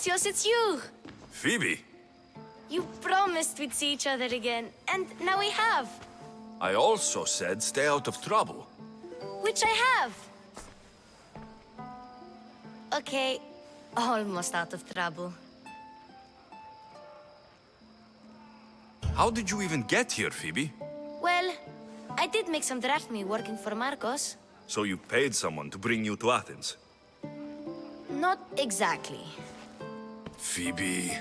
Axios, it's you! Phoebe, You promised we'd see each other again, and now we have. I also said stay out of trouble. Which I have. Okay, almost out of trouble. How did you even get here, Phoebe? Well, I did make some drachmi working for Marcos. So you paid someone to bring you to Athens? Not exactly. Phoebe...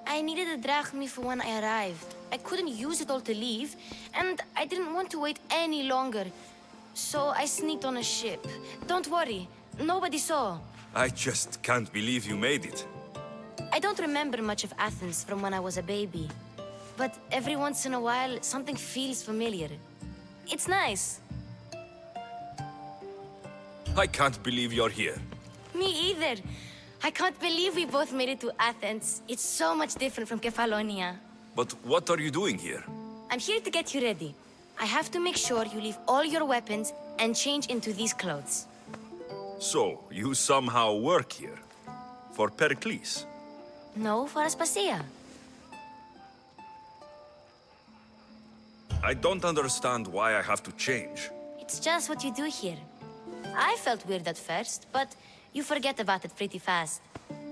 I needed a drachmi for when I arrived. I couldn't use it all to leave, and I didn't want to wait any longer. So I sneaked on a ship. Don't worry, nobody saw. I just can't believe you made it. I don't remember much of Athens from when I was a baby. But every once in a while, something feels familiar. It's nice. I can't believe you're here. Me either. I can't believe we both made it to Athens. It's so much different from Kefalonia. But what are you doing here? I'm here to get you ready. I have to make sure you leave all your weapons and change into these clothes. So, you somehow work here? For Perikles? No, for Aspasia. I don't understand why I have to change. It's just what you do here. I felt weird at first, but you forget about it pretty fast.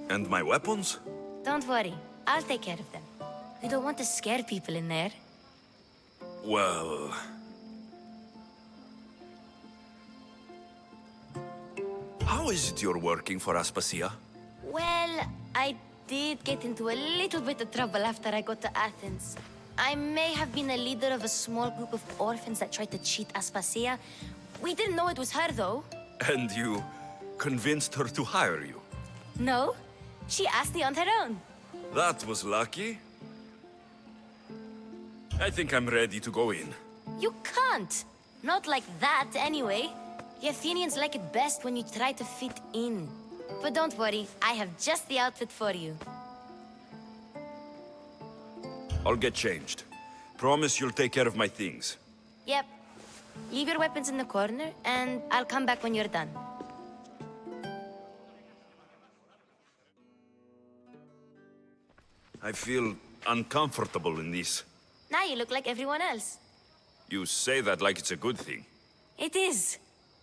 And my weapons? Don't worry, I'll take care of them. You don't want to scare people in there. Well... How is it you're working for Aspasia? Well, I did get into a little bit of trouble after I got to Athens. I may have been a leader of a small group of orphans that tried to cheat Aspasia. We didn't know it was her, though. And you convinced her to hire you? No, she asked me on her own. That was lucky. I think I'm ready to go in. You can't. Not like that, anyway. The Athenians like it best when you try to fit in. But don't worry, I have just the outfit for you. I'll get changed. Promise you'll take care of my things. Yep. Leave your weapons in the corner, and I'll come back when you're done. I feel uncomfortable in this. Now you look like everyone else. You say that like it's a good thing. It is.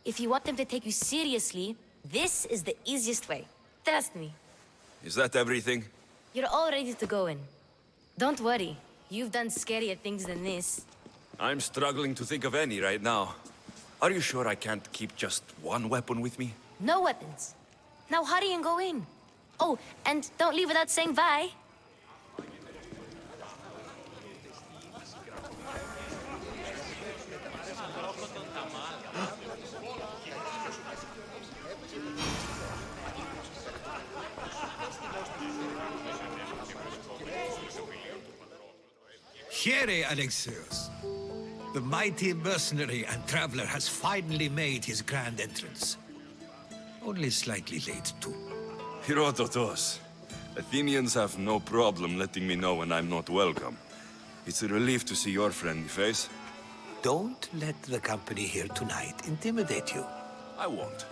If you want them to take you seriously, this is the easiest way. Trust me. Is that everything? You're all ready to go in. Don't worry. You've done scarier things than this. I'm struggling to think of any right now. Are you sure I can't keep just one weapon with me? No weapons. Now hurry and go in. Oh, and don't leave without saying bye. Here, Alexios. The mighty mercenary and traveler has finally made his grand entrance. Only slightly late, too. Herodotos. Athenians have no problem letting me know when I'm not welcome. It's a relief to see your friendly face. Don't let the company here tonight intimidate you. I won't.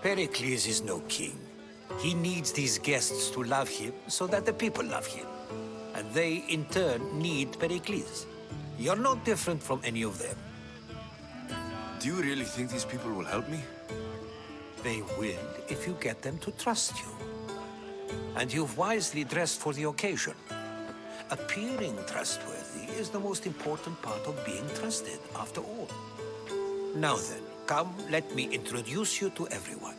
Pericles is no king. He needs these guests to love him so that the people love him. And they, in turn, need Pericles. You're no different from any of them. Do you really think these people will help me? They will if you get them to trust you. And you've wisely dressed for the occasion. Appearing trustworthy is the most important part of being trusted, after all. Now then, come, let me introduce you to everyone.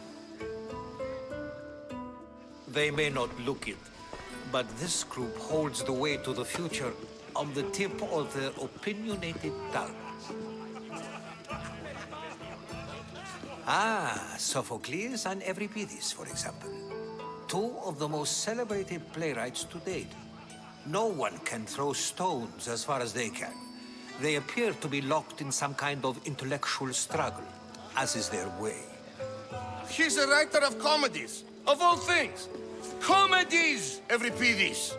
They may not look it, but this group holds the way to the future on the tip of their opinionated tongues. Ah, Sophocles and Euripides, for example. Two of the most celebrated playwrights to date. No one can throw stones as far as they can. They appear to be locked in some kind of intellectual struggle, as is their way. He's a writer of comedies, of all things. Comedies, Euripides.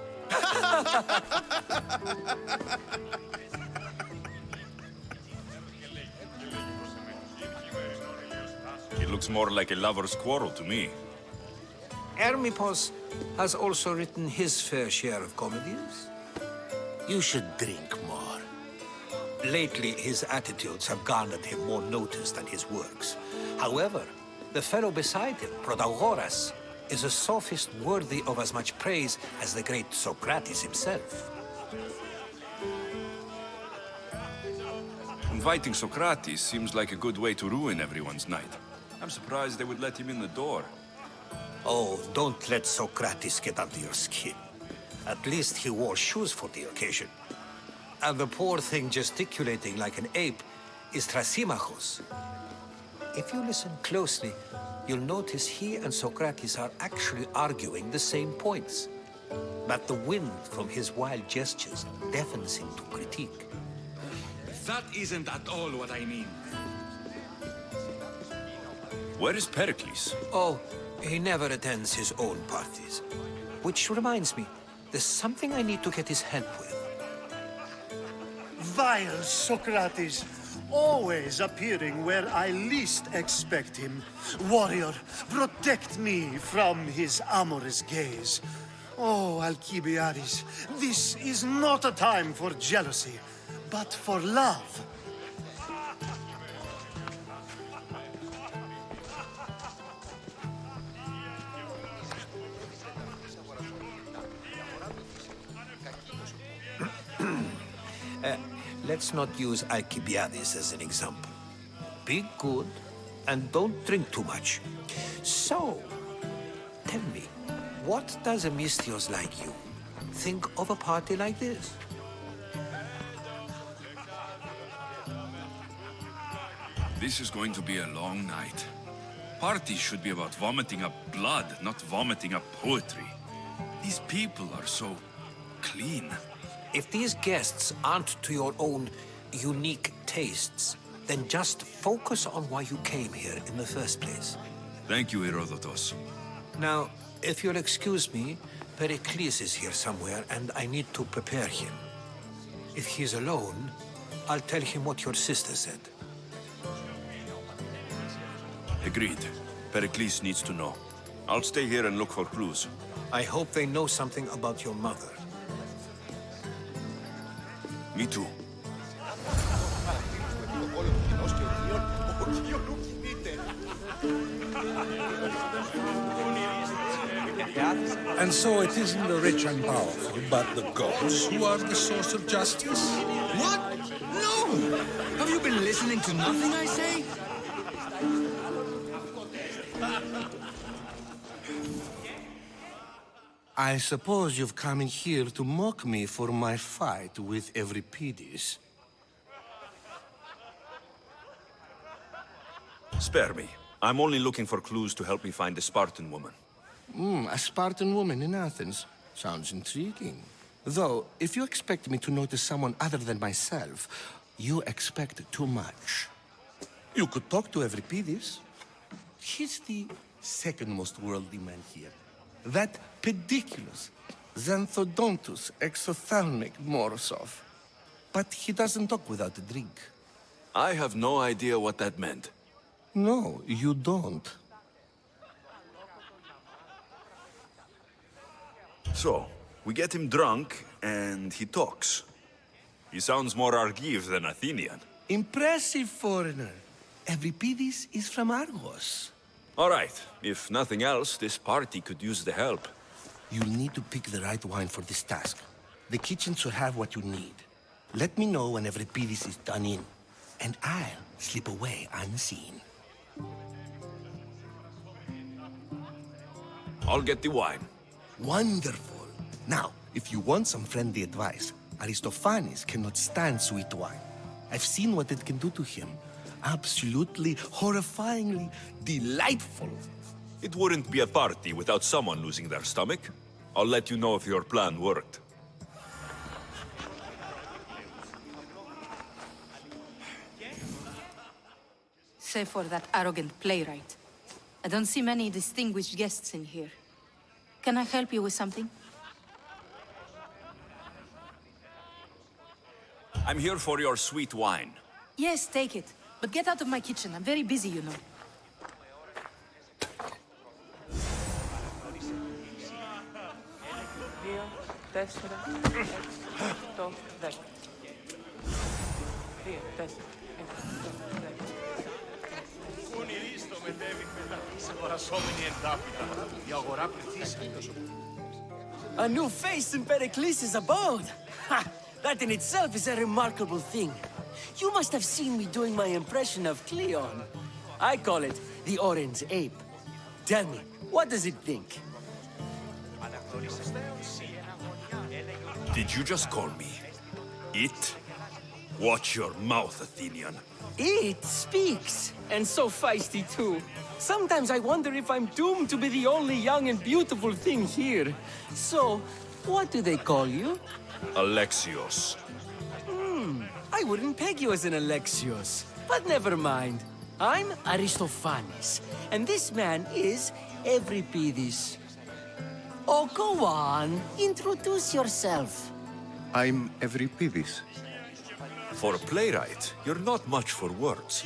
It looks more like a lover's quarrel to me. Hermippos has also written his fair share of comedies. You should drink more. Lately, his attitudes have garnered him more notice than his works. However, the fellow beside him, Protagoras, is a sophist worthy of as much praise as the great Socrates himself. Inviting Socrates seems like a good way to ruin everyone's night. I'm surprised they would let him in the door. Oh, don't let Socrates get under your skin. At least he wore shoes for the occasion. And the poor thing gesticulating like an ape is Thrasymachos. If you listen closely, you'll notice he and Socrates are actually arguing the same points. But the wind from his wild gestures deafens him to critique. That isn't at all what I mean. Where is Perikles? Oh, he never attends his own parties. Which reminds me, there's something I need to get his help with. Vile Socrates, always appearing where I least expect him. Warrior, protect me from his amorous gaze. Oh, Alcibiades, this is not a time for jealousy, but for love. Let's not use Alcibiades as an example. Be good and don't drink too much. So, tell me, what does a Mystios like you think of a party like this? This is going to be a long night. Parties should be about vomiting up blood, not vomiting up poetry. These people are so clean. If these guests aren't to your own unique tastes, then just focus on why you came here in the first place. Thank you, Herodotus. Now, if you'll excuse me, Perikles is here somewhere, and I need to prepare him. If he's alone, I'll tell him what your sister said. Agreed. Perikles needs to know. I'll stay here and look for clues. I hope they know something about your mother. Me too. And so it isn't the rich and powerful, but the gods who are the source of justice? What? No! Have you been listening to nothing I say? I suppose you've come in here to mock me for my fight with Euripides. Spare me. I'm only looking for clues to help me find a Spartan woman. A Spartan woman in Athens. Sounds intriguing. Though, if you expect me to notice someone other than myself, you expect too much. You could talk to Euripides. He's the second most worldly man here. That pediculous, xanthodontus, exophthalmic Morosov. But he doesn't talk without a drink. I have no idea what that meant. No, you don't. So, we get him drunk, and he talks. He sounds more Argive than Athenian. Impressive, foreigner. Euripides is from Argos. All right. If nothing else, this party could use the help. You'll need to pick the right wine for this task. The kitchen should have what you need. Let me know when Euripides is done in, and I'll slip away unseen. I'll get the wine. Wonderful. Now, if you want some friendly advice, Aristophanes cannot stand sweet wine. I've seen what it can do to him. Absolutely, horrifyingly delightful. It wouldn't be a party without someone losing their stomach. I'll let you know if your plan worked. Save for that arrogant playwright. I don't see many distinguished guests in here. Can I help you with something? I'm here for your sweet wine. Yes, take it. But get out of my kitchen. I'm very busy, you know. A new face in Perikles' abode! Ha! That in itself is a remarkable thing. You must have seen me doing my impression of Cleon. I call it the Orange Ape. Tell me, what does it think? Did you just call me it? Watch your mouth, Athenian. It speaks, and so feisty too. Sometimes I wonder if I'm doomed to be the only young and beautiful thing here. So, what do they call you? Alexios. I wouldn't peg you as an Alexios, but never mind. I'm Aristophanes, and this man is Euripides. Oh, go on. Introduce yourself. I'm Euripides. For a playwright, you're not much for words.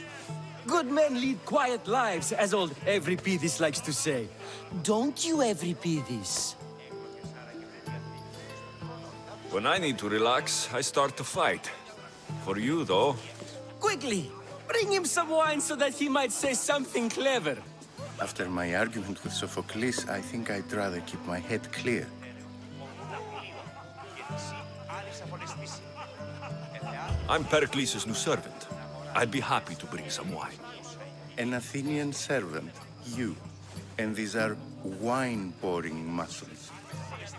Good men lead quiet lives, as old Euripides likes to say. Don't you, Euripides? When I need to relax, I start to fight. For you, though, Quickly, bring him some wine so that he might say something clever. After my argument with Sophocles, I think I'd rather keep my head clear. I'm Perikles' new servant. I'd be happy to bring some wine. An Athenian servant, you. And these are wine-pouring muscles.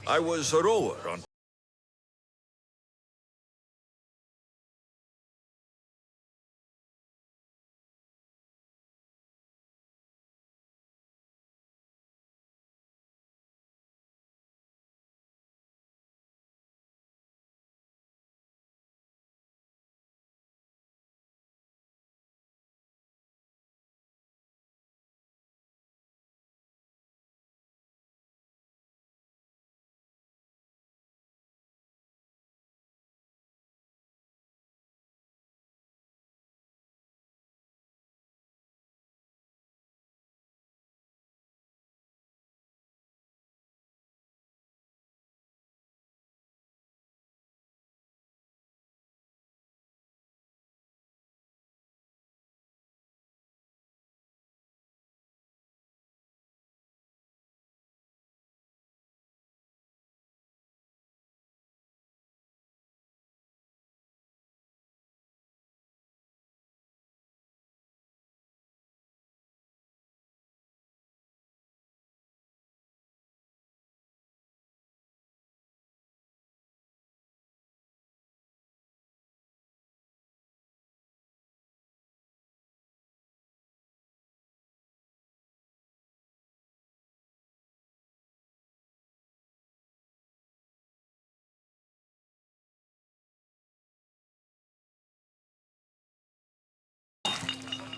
I was a rower on...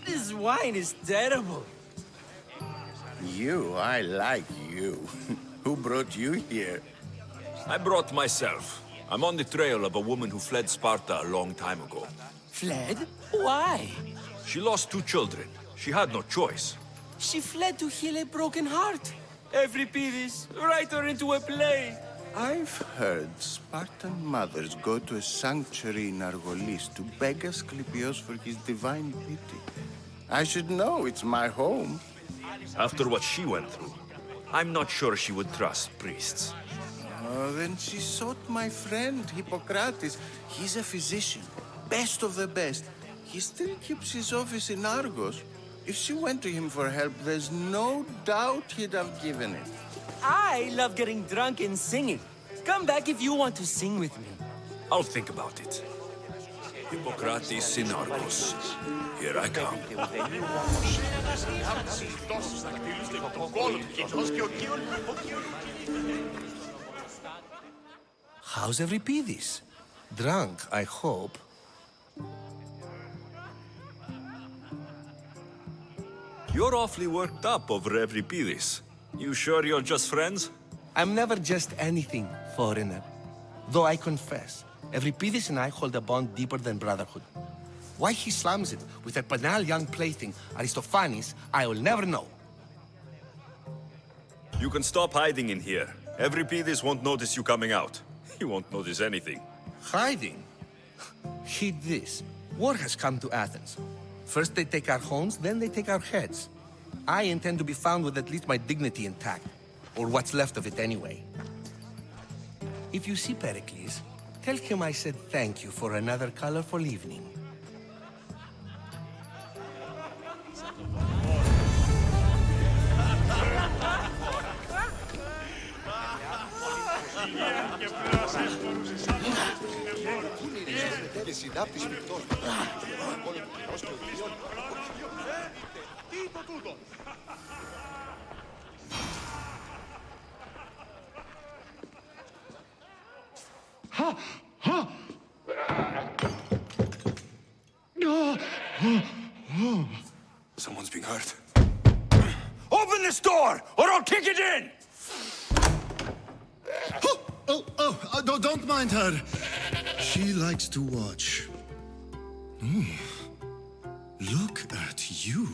This wine is terrible. You, I like you. Who brought you here? I brought myself. I'm on the trail of a woman who fled Sparta a long time ago. Fled? Why? She lost 2 children. She had no choice. She fled to heal a broken heart. Euripides, write her into a play. I've heard Spartan mothers go to a sanctuary in Argolis to beg Asclepios for his divine pity. I should know, it's my home. After what she went through, I'm not sure she would trust priests. Oh, then she sought my friend, Hippocrates. He's a physician, best of the best. He still keeps his office in Argos. If she went to him for help, there's no doubt he'd have given it. I love getting drunk and singing. Come back if you want to sing with me. I'll think about it. Hippocrates in Argos. Here I come. How's Euripides? Drunk, I hope. You're awfully worked up over Euripides. You sure you're just friends? I'm never just anything, foreigner. Though I confess, Euripides and I hold a bond deeper than brotherhood. Why he slams it with a banal young plaything, Aristophanes, I will never know. You can stop hiding in here. Euripides won't notice you coming out. He won't notice anything. Hiding? Heed this. War has come to Athens. First they take our homes, then they take our heads. I intend to be found with at least my dignity intact. Or what's left of it anyway. If you see Perikles, tell him I said thank you for another colorful evening. Someone's being hurt. Open this door, or I'll kick it in! Don't mind her. She likes to watch. Look at you.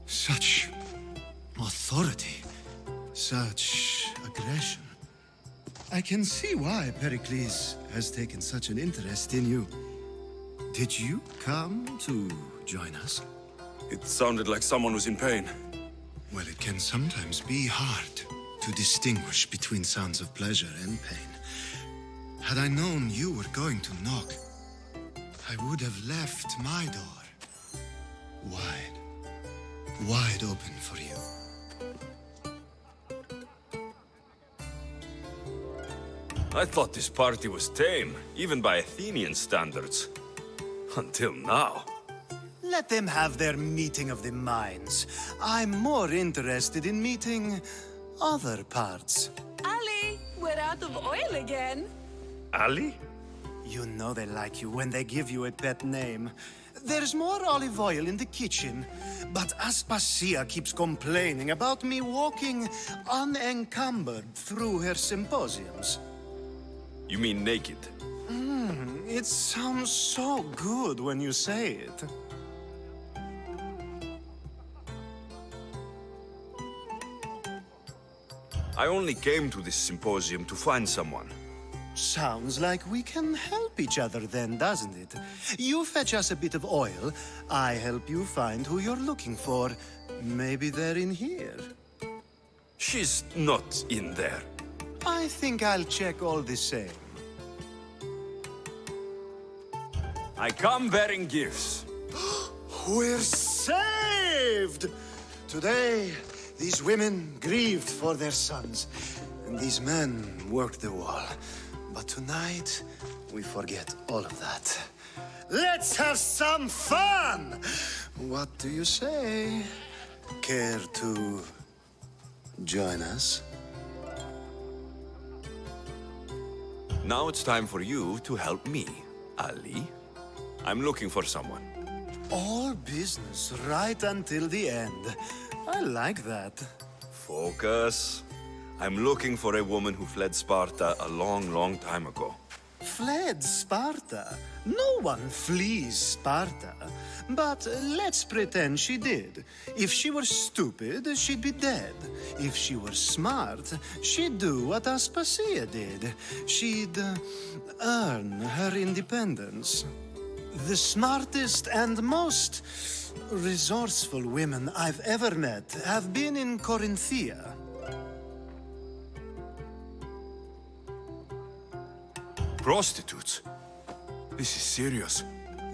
Such authority. Such aggression. I can see why Perikles has taken such an interest in you. Did you come to join us? It sounded like someone was in pain. Well, it can sometimes be hard to distinguish between sounds of pleasure and pain. Had I known you were going to knock, I would have left my door wide open for you. I thought this party was tame, even by Athenian standards. Until now. Let them have their meeting of the minds. I'm more interested in meeting other parts. Ali, we're out of oil again. Ali? You know they like you when they give you a pet name. There's more olive oil in the kitchen, but Aspasia keeps complaining about me walking unencumbered through her symposiums. You mean naked? It sounds so good when you say it. I only came to this symposium to find someone. Sounds like we can help each other then, doesn't it? You fetch us a bit of oil, I help you find who you're looking for. Maybe they're in here. She's not in there. I think I'll check all the same. I come bearing gifts. We're saved! Today, these women grieved for their sons, and these men worked the wall. But tonight, we forget all of that. Let's have some fun! What do you say? Care to join us? Now it's time for you to help me, Ali. I'm looking for someone. All business right until the end. I like that. Focus. I'm looking for a woman who fled Sparta a long, long time ago. Fled Sparta? No one flees Sparta. But let's pretend she did. If she were stupid, she'd be dead. If she were smart, she'd do what Aspasia did. She'd earn her independence. The smartest and most resourceful women I've ever met have been in Corinthia. Prostitutes? This is serious.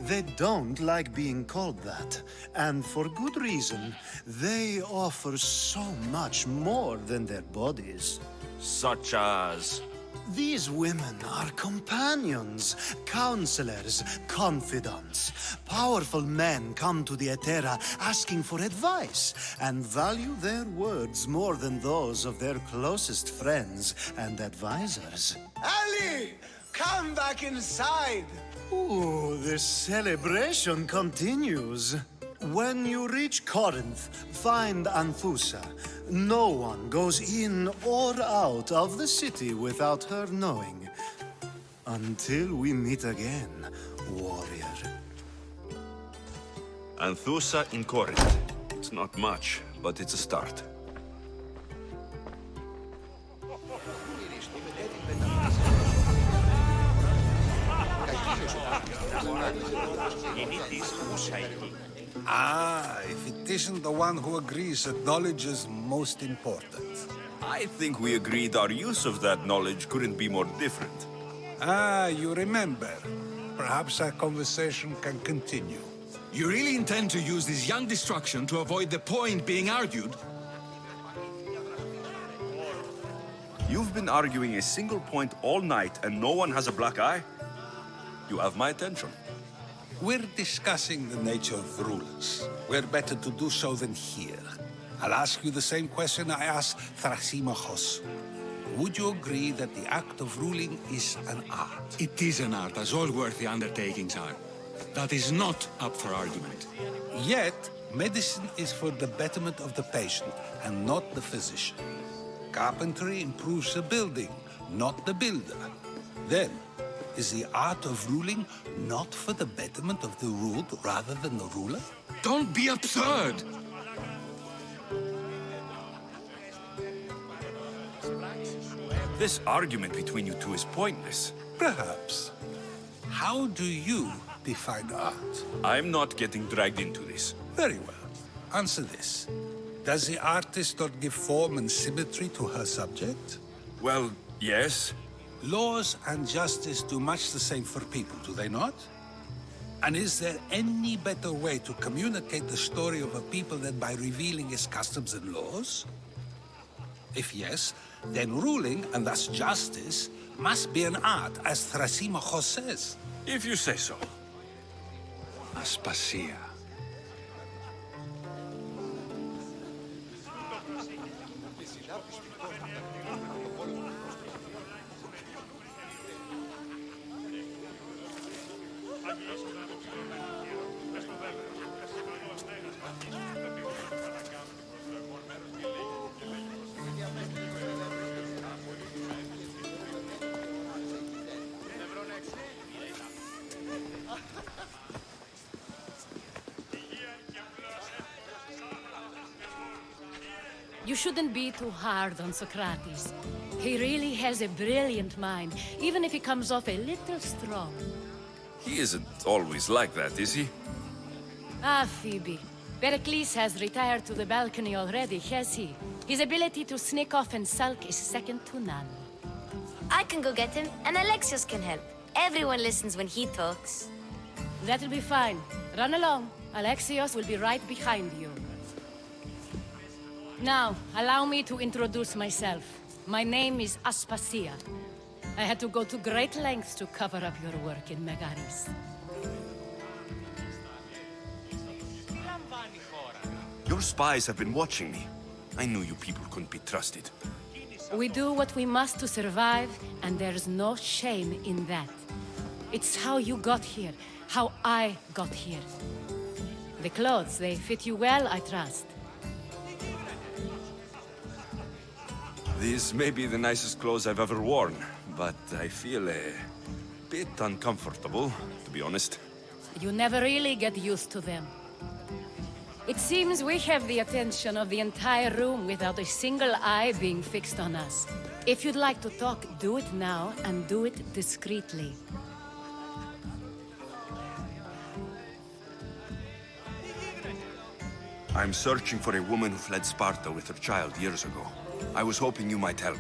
They don't like being called that, and for good reason. They offer so much more than their bodies. Such as... These women are companions, counselors, confidants. Powerful men come to the Etera asking for advice and value their words more than those of their closest friends and advisors. Ali! Come back inside! Ooh, the celebration continues. When you reach Corinth, find Anthusa. No one goes in or out of the city without her knowing. Until we meet again, warrior. Anthusa in Corinth. It's not much, but it's a start. Ah, if it isn't the one who agrees that knowledge is most important. I think we agreed our use of that knowledge couldn't be more different. Ah, you remember. Perhaps our conversation can continue. You really intend to use this young destruction to avoid the point being argued? You've been arguing a single point all night and no one has a black eye? You have my attention. We're discussing the nature of rulers. Where better to do so than here? I'll ask you the same question I asked Thrasimachos. Would you agree that the act of ruling is an art? It is an art, as all worthy undertakings are. That is not up for argument. Yet, medicine is for the betterment of the patient and not the physician. Carpentry improves the building, not the builder. Then, is the art of ruling not for the betterment of the ruled rather than the ruler? Don't be absurd! This argument between you two is pointless. Perhaps. How do you define art? I'm not getting dragged into this. Very well. Answer this. Does the artist not give form and symmetry to her subject? Well, yes. Laws and justice do much the same for people, do they not? And is there any better way to communicate the story of a people than by revealing its customs and laws? If yes, then ruling, and thus justice, must be an art, as Thrasimachos says. If you say so. Aspasia. You shouldn't be too hard on Socrates. He really has a brilliant mind, even if he comes off a little strong. He isn't always like that, is he? Ah, Phoebe. Perikles has retired to the balcony already, has he? His ability to sneak off and sulk is second to none. I can go get him, and Alexios can help. Everyone listens when he talks. That'll be fine. Run along. Alexios will be right behind you. Now, allow me to introduce myself. My name is Aspasia. I had to go to great lengths to cover up your work in Megaris. Your spies have been watching me. I knew you people couldn't be trusted. We do what we must to survive, and there's no shame in that. It's how you got here, how I got here. The clothes, they fit you well, I trust. These may be the nicest clothes I've ever worn, but I feel a bit uncomfortable, to be honest. You never really get used to them. It seems we have the attention of the entire room without a single eye being fixed on us. If you'd like to talk, do it now, and do it discreetly. I'm searching for a woman who fled Sparta with her child years ago. I was hoping you might help.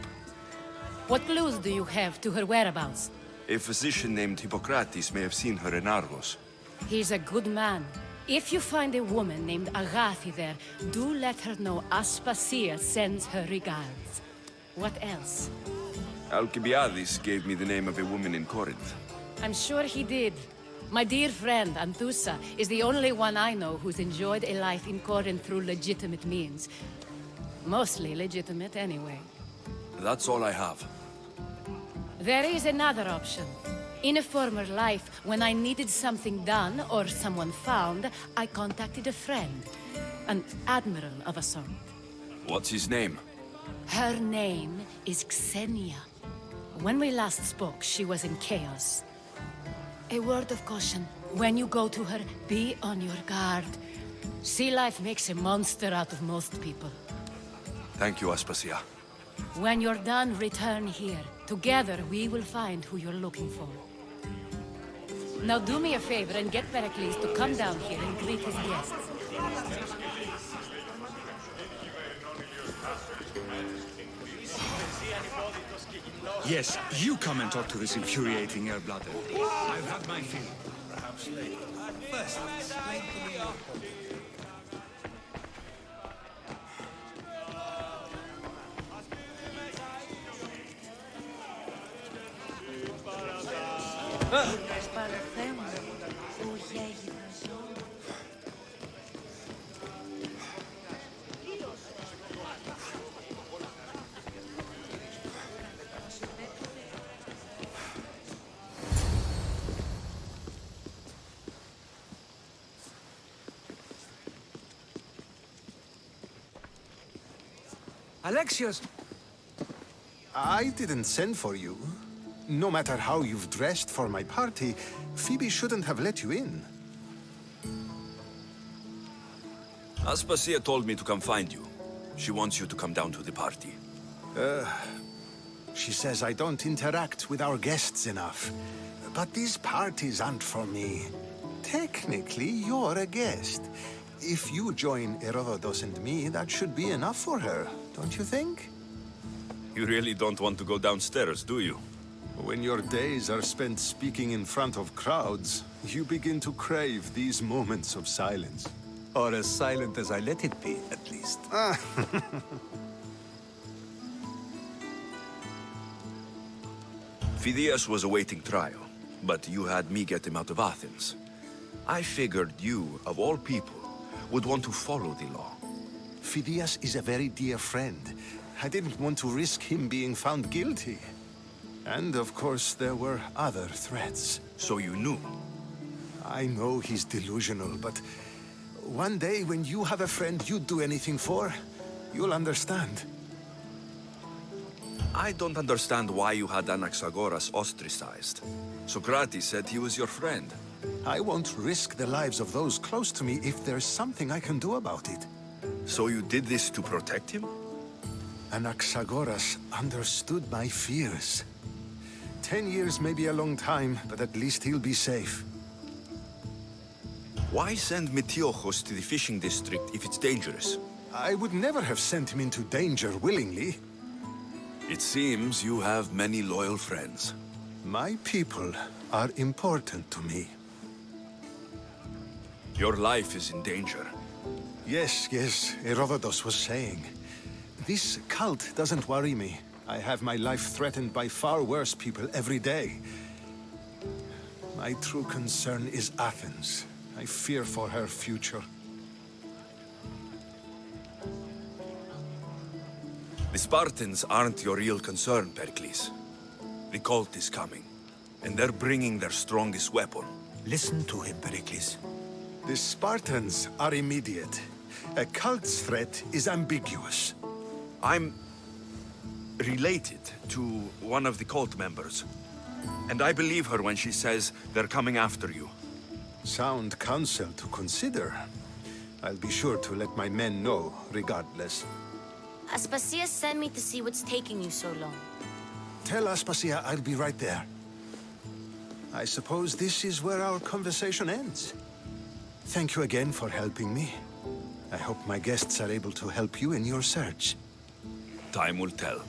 What clues do you have to her whereabouts? A physician named Hippocrates may have seen her in Argos. He's a good man. If you find a woman named Agathi there, do let her know Aspasia sends her regards. What else? Alcibiades gave me the name of a woman in Corinth. I'm sure he did. My dear friend, Anthusa, is the only one I know who's enjoyed a life in Corinth through legitimate means. Mostly legitimate, anyway. That's all I have. There is another option. In a former life, when I needed something done or someone found, I contacted a friend. An admiral of a sort. What's his name? Her name is Xenia. When we last spoke, she was in chaos. A word of caution. When you go to her, be on your guard. Sea life makes a monster out of most people. Thank you, Aspasia. When you're done, return here. Together, we will find who you're looking for. Now do me a favor and get Perikles to come down here and greet his guests. Yes, you come and talk to this infuriating air-blooded. I've had my fill. Perhaps later. First, explain to me your Alexios! I didn't send for you. No matter how you've dressed for my party, Phoebe shouldn't have let you in. Aspasia told me to come find you. She wants you to come down to the party. She says I don't interact with our guests enough. But these parties aren't for me. Technically, you're a guest. If you join Herodotus and me, that should be enough for her, don't you think? You really don't want to go downstairs, do you? When your days are spent speaking in front of crowds, you begin to crave these moments of silence. Or as silent as I let it be, at least. Phidias was awaiting trial, but you had me get him out of Athens. I figured you, of all people, would want to follow the law. Phidias is a very dear friend. I didn't want to risk him being found guilty. And of course, there were other threats. So you knew? I know he's delusional, but one day when you have a friend you'd do anything for, you'll understand. I don't understand why you had Anaxagoras ostracized. Socrates said he was your friend. I won't risk the lives of those close to me if there's something I can do about it. So you did this to protect him? Anaxagoras understood my fears. 10 years may be a long time, but at least he'll be safe. Why send Metiochos to the fishing district if it's dangerous? I would never have sent him into danger willingly. It seems you have many loyal friends. My people are important to me. Your life is in danger. Yes, Herodotus was saying. This cult doesn't worry me. I have my life threatened by far worse people every day. My true concern is Athens. I fear for her future. The Spartans aren't your real concern, Perikles. The cult is coming, and they're bringing their strongest weapon. Listen to him, Perikles. The Spartans are immediate. A cult's threat is ambiguous. I'm related to one of the cult members, and I believe her when she says they're coming after you. Sound counsel to consider. I'll be sure to let my men know, regardless. Aspasia sent me to see what's taking you so long. Tell Aspasia I'll be right there. I suppose this is where our conversation ends. Thank you again for helping me. I hope my guests are able to help you in your search. Time will tell.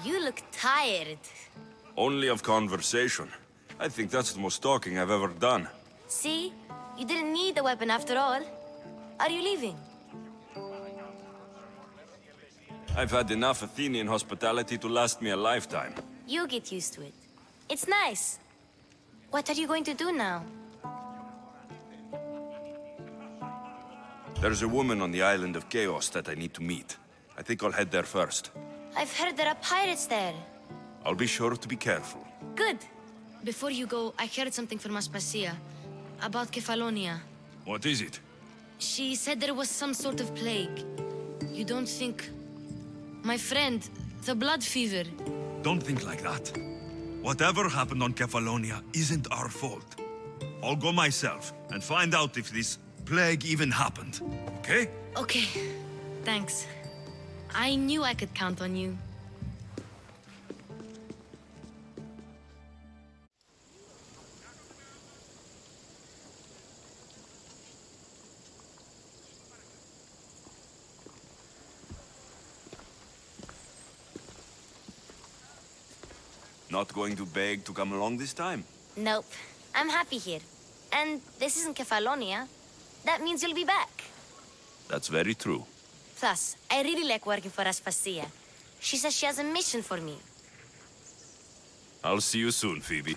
You look tired. Only of conversation. I think that's the most talking I've ever done. See? You didn't need a weapon after all. Are you leaving? I've had enough Athenian hospitality to last me a lifetime. You get used to it. It's nice. What are you going to do now? There's a woman on the island of Chaos that I need to meet. I think I'll head there first. I've heard there are pirates there. I'll be sure to be careful. Good. Before you go, I heard something from Aspasia about Kefalonia. What is it? She said there was some sort of plague. You don't think... My friend, the blood fever. Don't think like that. Whatever happened on Kefalonia isn't our fault. I'll go myself and find out if this plague even happened, okay? Okay, thanks. I knew I could count on you. Not going to beg to come along this time? Nope. I'm happy here. And this isn't Kefalonia. That means you'll be back. That's very true. Plus, I really like working for Aspasia. She says she has a mission for me. I'll see you soon, Phoebe.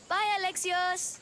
Bye, Alexios!